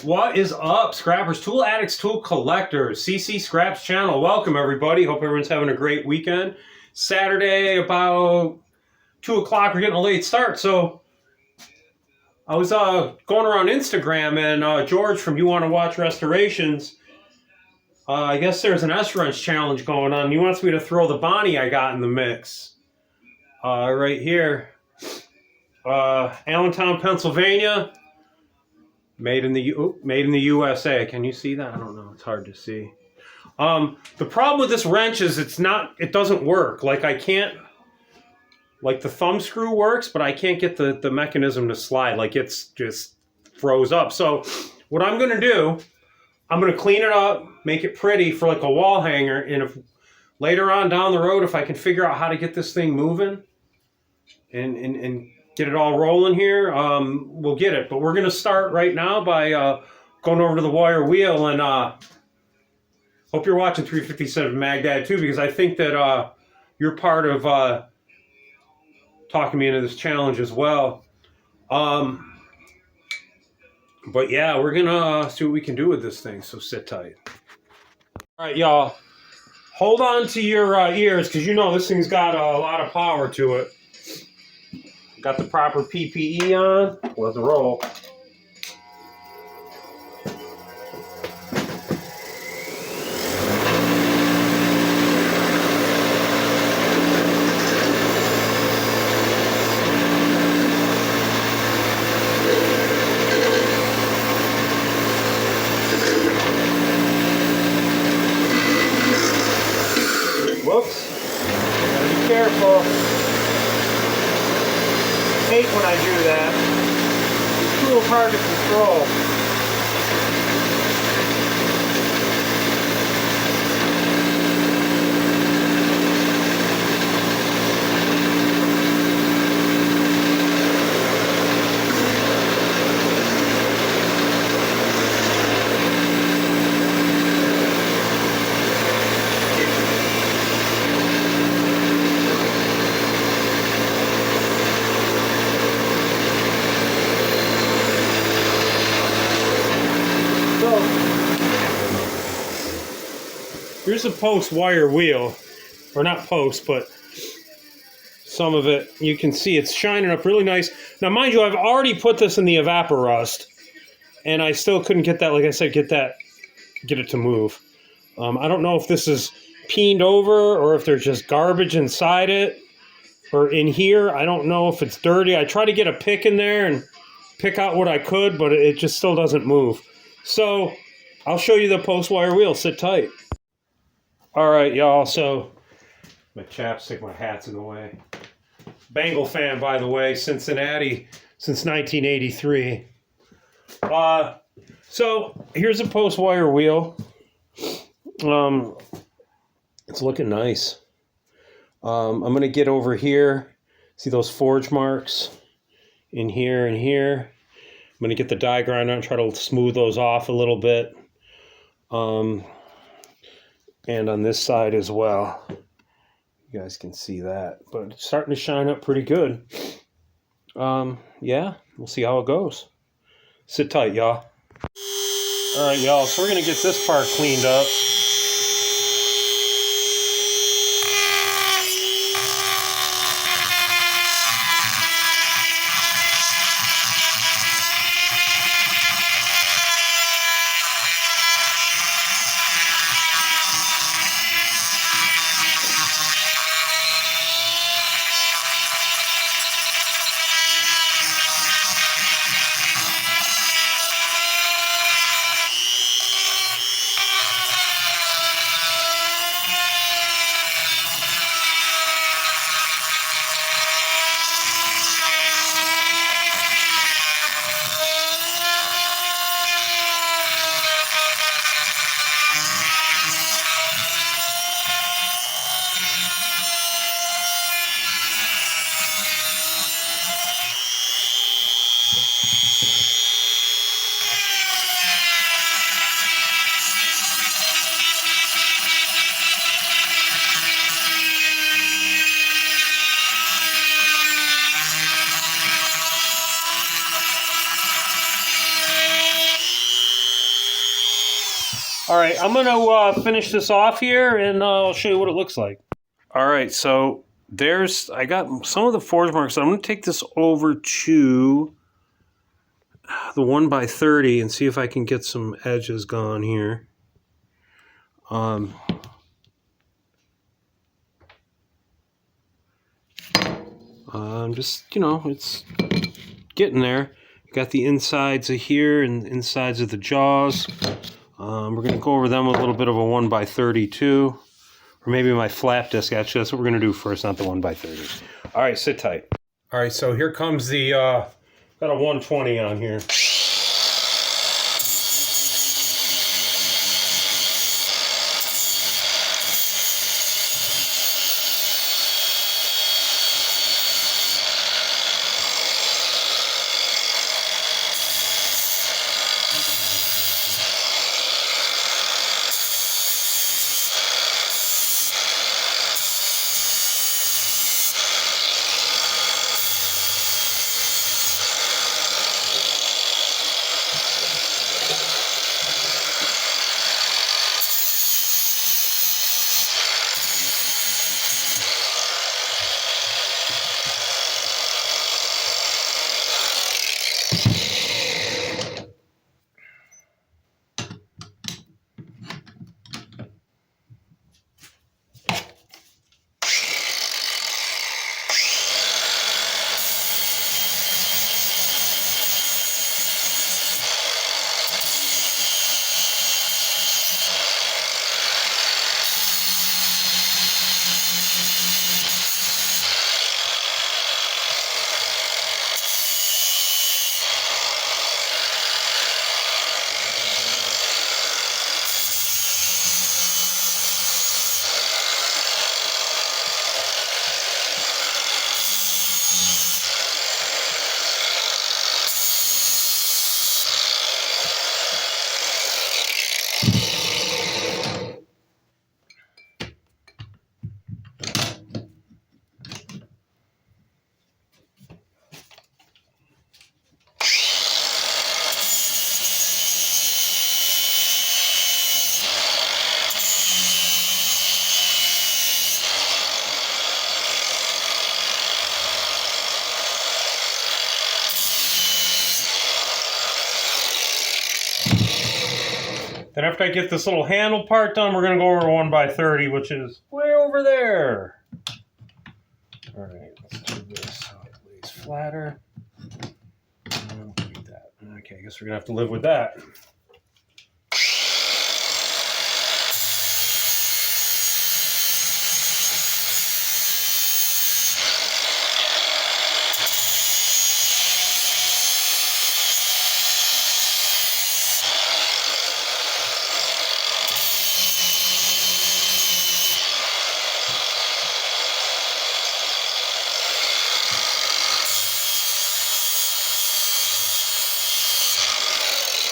What is up, Scrappers, Tool Addicts, Tool Collectors, Ccscraps channel? Welcome, everybody. Hope everyone's having a great weekend. Saturday, about 2 o'clock. We're getting a late start. So I was going around Instagram, and George from You Want to Watch Restorations, I guess there's an S-Wrench challenge going on. He wants me to throw the Bonney I got in the mix. Right here. Allentown, Pennsylvania. Made in the USA. Can you see that? I don't know. It's hard to see. The problem with this wrench is it doesn't work. Like the thumb screw works, but I can't get the mechanism to slide. Like it's just froze up. So what I'm going to do, I'm going to clean it up, make it pretty for like a wall hanger. And if later on down the road, if I can figure out how to get this thing moving and get it all rolling here, we'll get it. But we're going to start right now by going over to the wire wheel, and hope you're watching 357 Magdad too, because I think that you're part of talking me into this challenge as well. But yeah, we're going to see what we can do with this thing, so sit tight. All right, y'all. Hold on to your ears, because you know this thing's got a lot of power to it. Got the proper PPE on. Let's roll. Whoops. Gotta be careful. I hate when I do that. It's a little hard to control. Here's a post wire wheel, or not post, but some of it. You can see it's shining up really nice. Now, mind you, I've already put this in the evaporust, and I still couldn't get that, like I said, get it to move. I don't know if this is peened over or if there's just garbage inside it or in here. I don't know if it's dirty. I tried to get a pick in there and pick out what I could, but it just still doesn't move. So I'll show you the post wire wheel. Sit tight. All right, y'all, so my chapstick, my hat's in the way. Bengal fan, by the way, Cincinnati since 1983. So here's a post wire wheel. It's looking nice. I'm going to get over here. See those forge marks in here and here? I'm going to get the die grinder and try to smooth those off a little bit. And on this side as well. You guys can see that. But it's starting to shine up pretty good. Yeah, we'll see how it goes. Sit tight, y'all. All right, y'all, so we're going to get this part cleaned up. All right, I'm going to finish this off here, and I'll show you what it looks like. All right, so I got some of the forge marks. I'm going to take this over to the 1x30 and see if I can get some edges gone here. Just, it's getting there. Got the insides of here and insides of the jaws. We're going to go over them with a little bit of a 1x30 too. Or maybe my flap disc, actually. That's what we're going to do first, not the 1x30. All right, sit tight. All right, so here comes the, got a 120 on here. Then after I get this little handle part done, we're going to go over 1x30, which is way over there. All right, let's do this so it lays flatter. And do that. Okay, I guess we're going to have to live with that.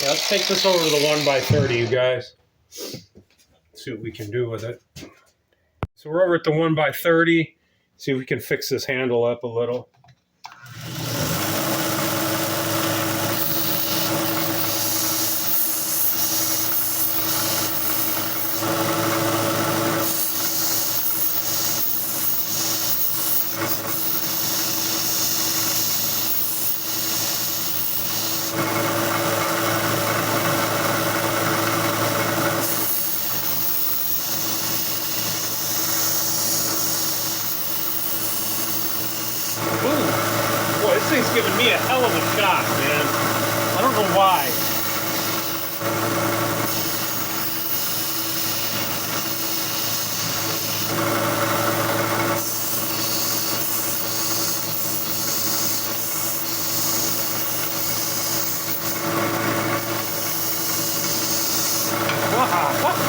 Yeah, let's take this over to the 1x30, you guys. See what we can do with it. So we're over at the 1x30. See if we can fix this handle up a little. This thing's giving me a hell of a shock, man. I don't know why.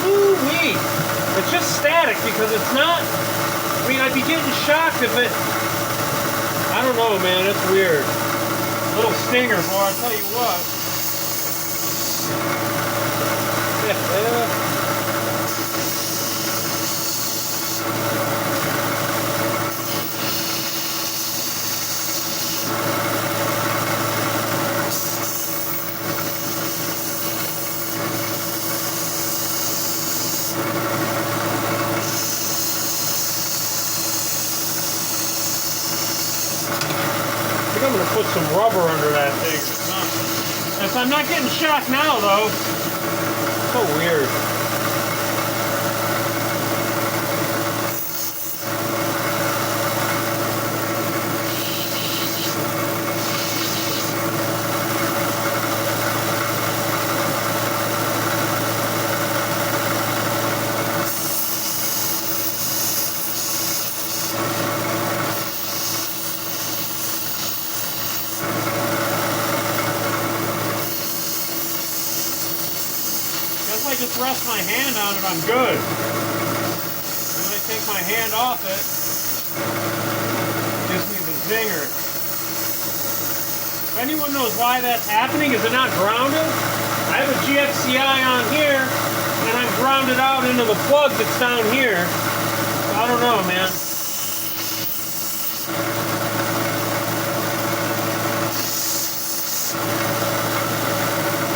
Woo-wee. It's just static because it's not. I mean, I'd be getting shocked if it. I don't know, man. It's weird. Little stinger, boy. I'll tell you what. think I'm gonna put some rubber under that thing. I'm not getting shocked now though. So weird. If I just rest my hand on it, I'm good. When I take my hand off it, it gives me the zinger. If anyone knows why that's happening, is it not grounded? I have a GFCI on here, and I'm grounded out into the plug that's down here. So I don't know, man.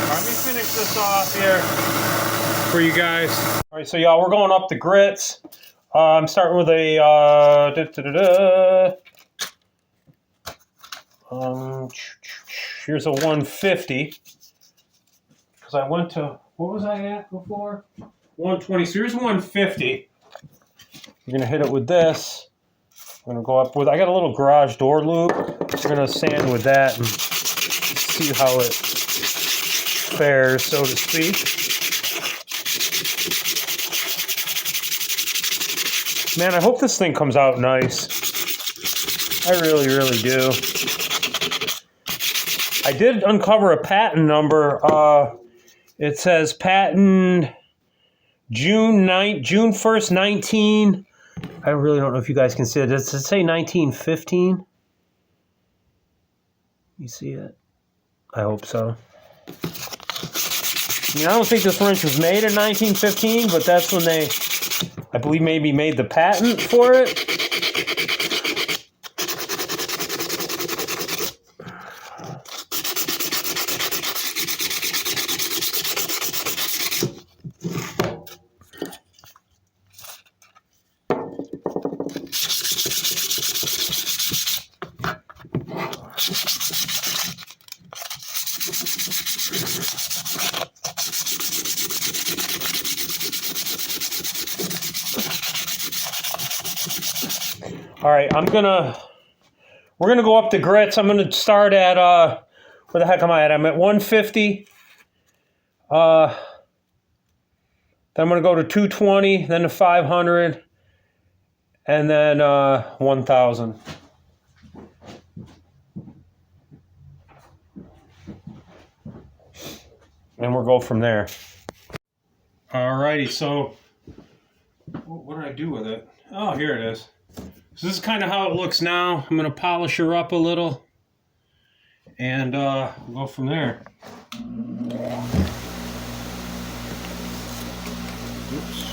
Let me finish this off here for you guys. All right, so y'all, we're going up the grits. I'm starting with a here's a 150 because I went to, what was I at before? 120. So here's 150. We're gonna hit it with this. I'm gonna go up with, I got a little garage door loop. We're gonna sand with that and see how it fares, so to speak. Man, I hope this thing comes out nice. I really, really do. I did uncover a patent number. It says patent June 1st, 19. I really don't know if you guys can see it. Does it say 1915? You see it? I hope so. I mean, I don't think this wrench was made in 1915, but that's when they, I believe, maybe made the patent for it. All right, we're gonna go up the grits. I'm gonna start at, where the heck am I at? I'm at 150. Then I'm gonna go to 220, then to 500, and then 1,000. And we'll go from there. All righty, so what did I do with it? Oh, here it is. So this is kind of how it looks now. I'm going to polish her up a little, and we'll go from there. Oops.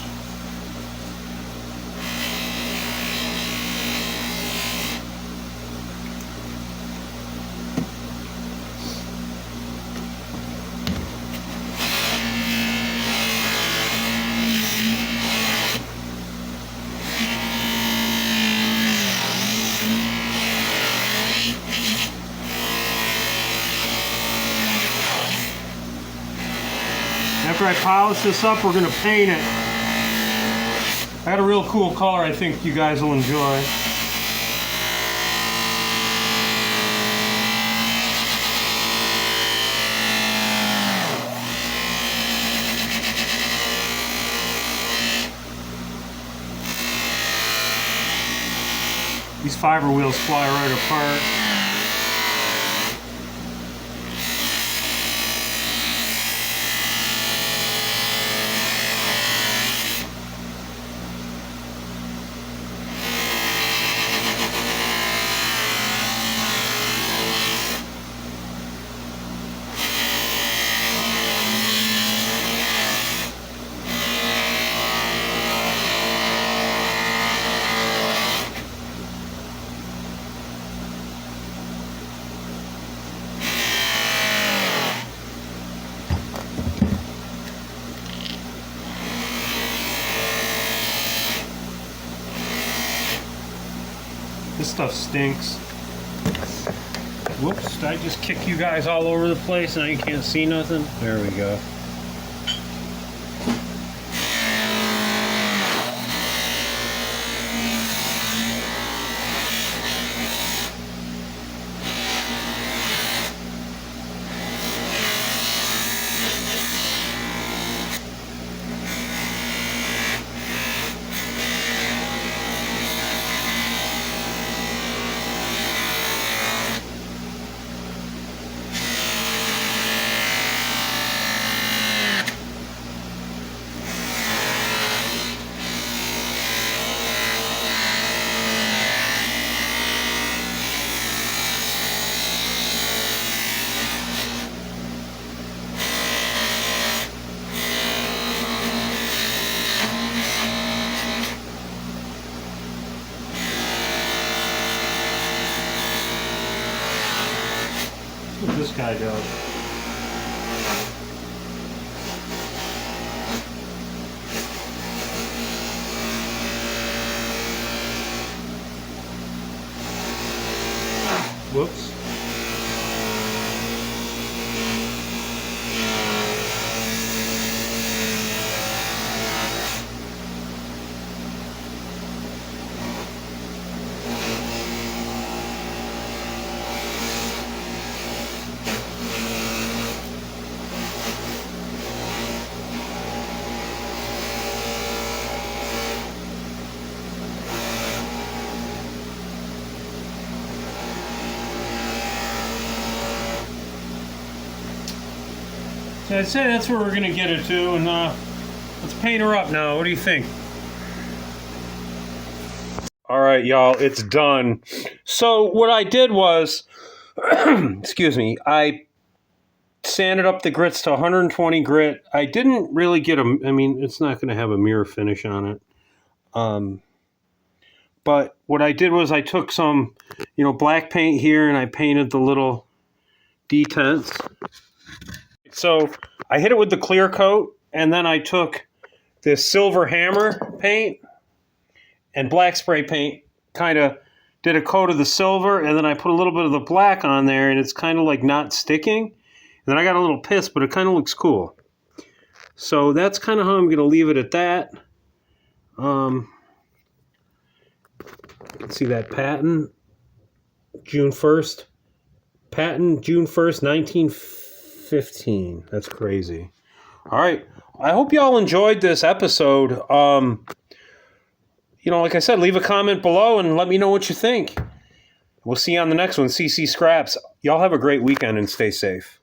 After I polish this up, we're going to paint it. I got a real cool color I think you guys will enjoy. These fiber wheels fly right apart. This stuff stinks. Whoops, did I just kick you guys all over the place and now you can't see nothing? There we go. What this guy does. Whoops. So I'd say that's where we're going to get it to, and let's paint her up now. What do you think? All right, y'all, it's done. So what I did was, excuse me, I sanded up the grits to 120 grit. I didn't really get a, I mean, it's not going to have a mirror finish on it. But what I did was I took some, black paint here, and I painted the little detents. So I hit it with the clear coat, and then I took this silver hammer paint and black spray paint, kind of did a coat of the silver, and then I put a little bit of the black on there, and it's kind of like not sticking. And then I got a little pissed, but it kind of looks cool. So that's kind of how I'm going to leave it at that. You can see that patent, June 1st. Patent, June 1st, 1915. That's crazy. All right. I hope y'all enjoyed this episode. Like I said, leave a comment below and let me know what you think. We'll see you on the next one. Ccscraps. Y'all have a great weekend and stay safe.